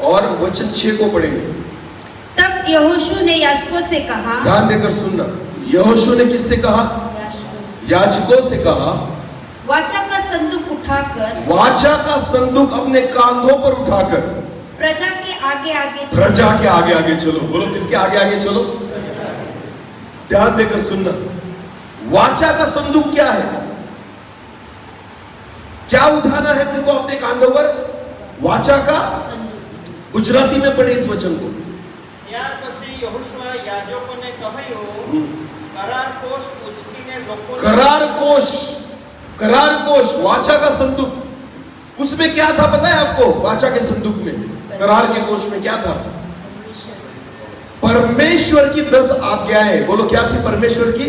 और वचन 6 को पढ़ेंगे। तब यहोशू ने याजकों से कहा, ध्यान देकर सुनना, यहोशू ने किससे कहा? याजकों से कहा, वाचा का संदूक उठाकर, वाचा का संदूक अपने कांधों पर उठाकर प्रजा के आगे आगे चलो। प्रजा के आगे आगे चलो। बोलो, किसके आगे आगे चलो? ध्यान देकर सुनना, वाचा का संदूक क्या है? क्या उठाना है उनको अपने कांधों पर? वाचा का। गुजराती में पढ़े इस वचन को। ત્યાર પછી यहोशुआ याजकोને કહ્યું, करार कोष ઉચકીને લોકોને करार कोष, वाचा का संदूक, उसमें क्या था पता है आपको? वाचा के संदूक में, करार के कोष में क्या था? परमेश्वर की 10 आज्ञाएं। बोलो, क्या थी परमेश्वर की?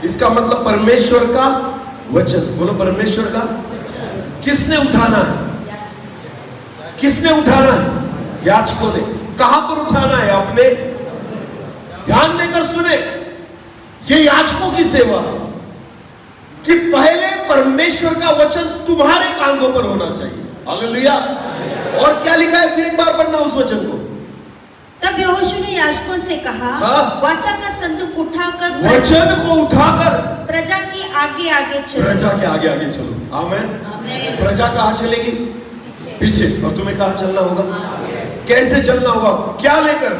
इसका मतलब परमेश्वर का वचन। बोलो, परमेश्वर का। किसने उठाना है? किसने उठाना है? याजकों ने। कहां पर उठाना है? अपने। ध्यान देकर सुने, ये याजकों की सेवा है कि पहले परमेश्वर का वचन तुम्हारे कांधों पर होना चाहिए। हालेलुया। और क्या लिखा है? फिर एक बार पढ़ना उस वचन को। तब यहोशू ने याजकों से कहा, वाचा का संदूक उठाकर, वचन को उठाकर प्रजा के आगे आगे चलो। प्रजा के आगे आगे चलो। आमेन। प्रजा कहां चलेगी? पीछे। और तुम्हें कहां चलना होगा? कैसे चलना होगा? क्या लेकर?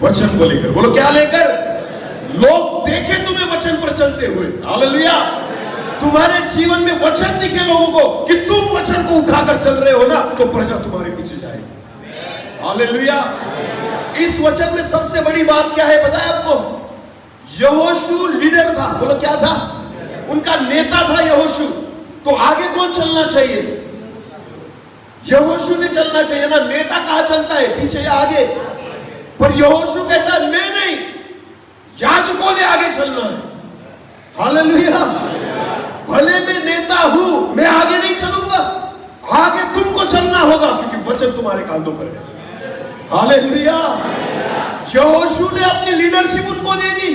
वचन को लेकर। बोलो, क्या लेकर? लोग देखे तुम्हें वचन पर चलते हुए। हालेलुया। तुम्हारे जीवन में वचन दिखे लोगों को कि तुम वचन को उठाकर चल रहे हो ना, तो प्रजा तुम्हारे पीछे जाएगी। हालेलुया। इस वचन में सबसे बड़ी बात क्या है बताया आपको? यहोशू लीडर था। बोलो, क्या था? उनका नेता था यहोशू। तो आगे कौन चलना चाहिए? यहोशू ने चलना चाहिए ना। नेता कहां चलता है? पीछे या आगे? पर यहोशू कहता है, मैं नहीं, याजकों ने आगे चलना है। हालेलुया। भले मैं नेता हूं, मैं आगे नहीं चलूंगा, आगे तुमको चलना होगा, क्योंकि वचन तुम्हारे कांधों पर है। हालेलुया। यहोशू ने अपनी लीडरशिप उनको दे दी।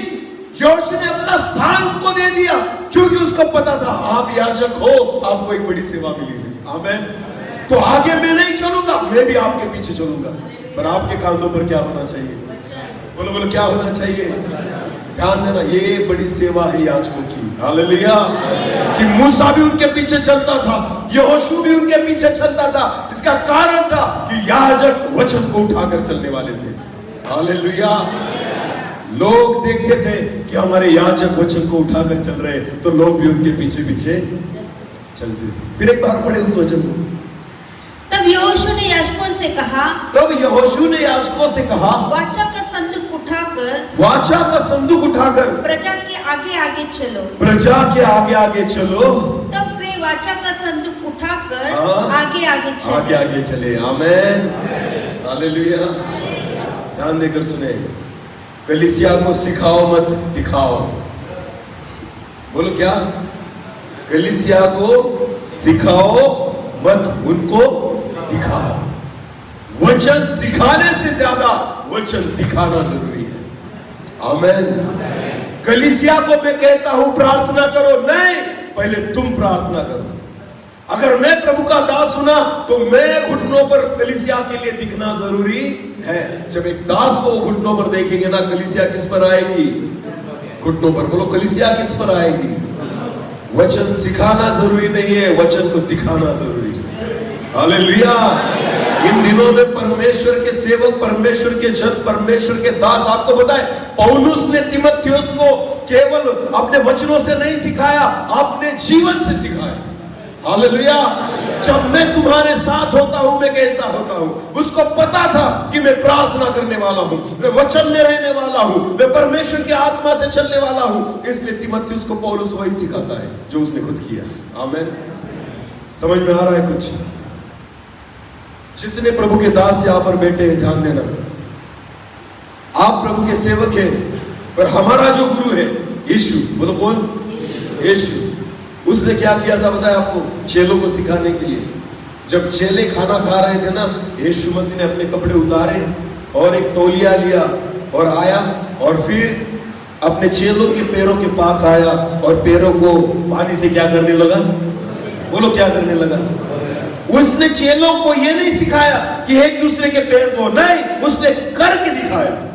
यहोशू ने अपना स्थान उनको दे दिया, क्योंकि उसको पता था आप याजक हो, आपको एक बड़ी सेवा मिली है। आमीन। तो आगे मैं नहीं चलूंगा, मैं भी आपके पीछे चलूंगा, पर आपके कांधों पर क्या होना चाहिए? बोलो बोलो, क्या होना चाहिए? ध्यान देना, ये बड़ी सेवा है याजकों की। हालेलुया। कि मूसा भी उनके पीछे चलता था, यहोशू भी उनके पीछे चलता था। इसका कारण था कि याजक वचन को उठाकर चलने वाले थे। हालेलुया। लोग देखते थे कि हमारे याजक वचन को उठाकर चल रहे, तो लोग भी उनके पीछे पीछे चलते थे। फिर एक बार पढ़े उस वचन को। तब यहोशू ने याजकों से कहा, वाचा का संदूक उठाकर प्रजा के आगे आगे चलो। प्रजा के आगे आगे चलो। तब वे वाचा का संदूक उठाकर आगे आगे चले। आमीन। हालेलुया। ध्यान देकर सुने, कलीसिया को सिखाओ मत दिखाओ। बोलो, क्या? कलीसिया को सिखाओ मत, उनको दिखाओ। वचन सिखाने से ज्यादा वचन दिखाना जरूरी है। आमीन। कलीसिया को मैं कहता हूं प्रार्थना करो, नहीं, पहले तुम प्रार्थना करो। अगर मैं प्रभु का दास हूं ना, तो मैं घुटनों पर कलीसिया के लिए दिखना जरूरी है। जब एक दास को घुटनों पर देखेंगे ना, कलीसिया किस पर आएगी? घुटनों पर। बोलो, कलीसिया किस पर आएगी? वचन सिखाना जरूरी नहीं है, वचन को दिखाना जरूरी है। हालेलुया। इन दिनों में परमेश्वर के सेवक, परमेश्वर के जन, परमेश्वर के दास, आपको बताए, पौलुस ने तीमुथियुस को केवल अपने वचनों से नहीं सिखाया, अपने जीवन से सिखाया। हालेलुया। जब मैं तुम्हारे साथ होता हूं, मैं कैसा होता हूं, उसको पता था कि मैं प्रार्थना करने वाला हूं, मैं वचन में रहने वाला हूं, मैं परमेश्वर की आत्मा से चलने वाला हूं। इसलिए तीमुथियुस को पौलुस वही सिखाता है जो उसने खुद किया। आमीन। समझ में आ रहा है कुछ? जितने प्रभु के दास यहां पर बैठे हैं, ध्यान देना, आप प्रभु के सेवक हैं, पर हमारा जो गुरु है यीशु। बोलो, कौन? यीशु। उसने क्या किया था बताया आपको? चेलों को सिखाने के लिए। जब चेले खाना खा रहे थे ना, यीशु मसीह ने अपने कपड़े उतारे और एक तौलिया लिया और आया, और फिर अपने चेलों के पैरों के पास आया और पैरों को पानी से क्या करने लगा? बोलो, क्या करने लगा? उसने चेलों को यह नहीं सिखाया कि एक दूसरे के पैर धो, नहीं, उसने करके दिखाया,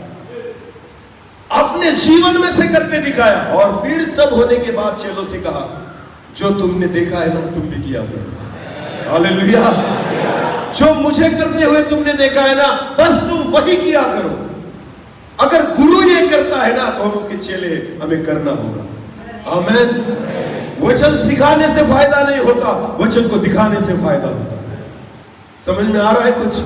अपने जीवन में से करके दिखाया। और फिर सब होने के बाद चेलों से कहा, जो तुमने देखा है ना, तुम भी किया करो। हालेलुया। जो मुझे करते हुए तुमने देखा है ना, बस तुम वही किया करो। अगर गुरु ये करता है ना, तो हम उसके चेले हमें करना होगा। आमीन। वचन सिखाने से फायदा नहीं होता, वचन को दिखाने से फायदा होता है। समझ में आ रहा है कुछ?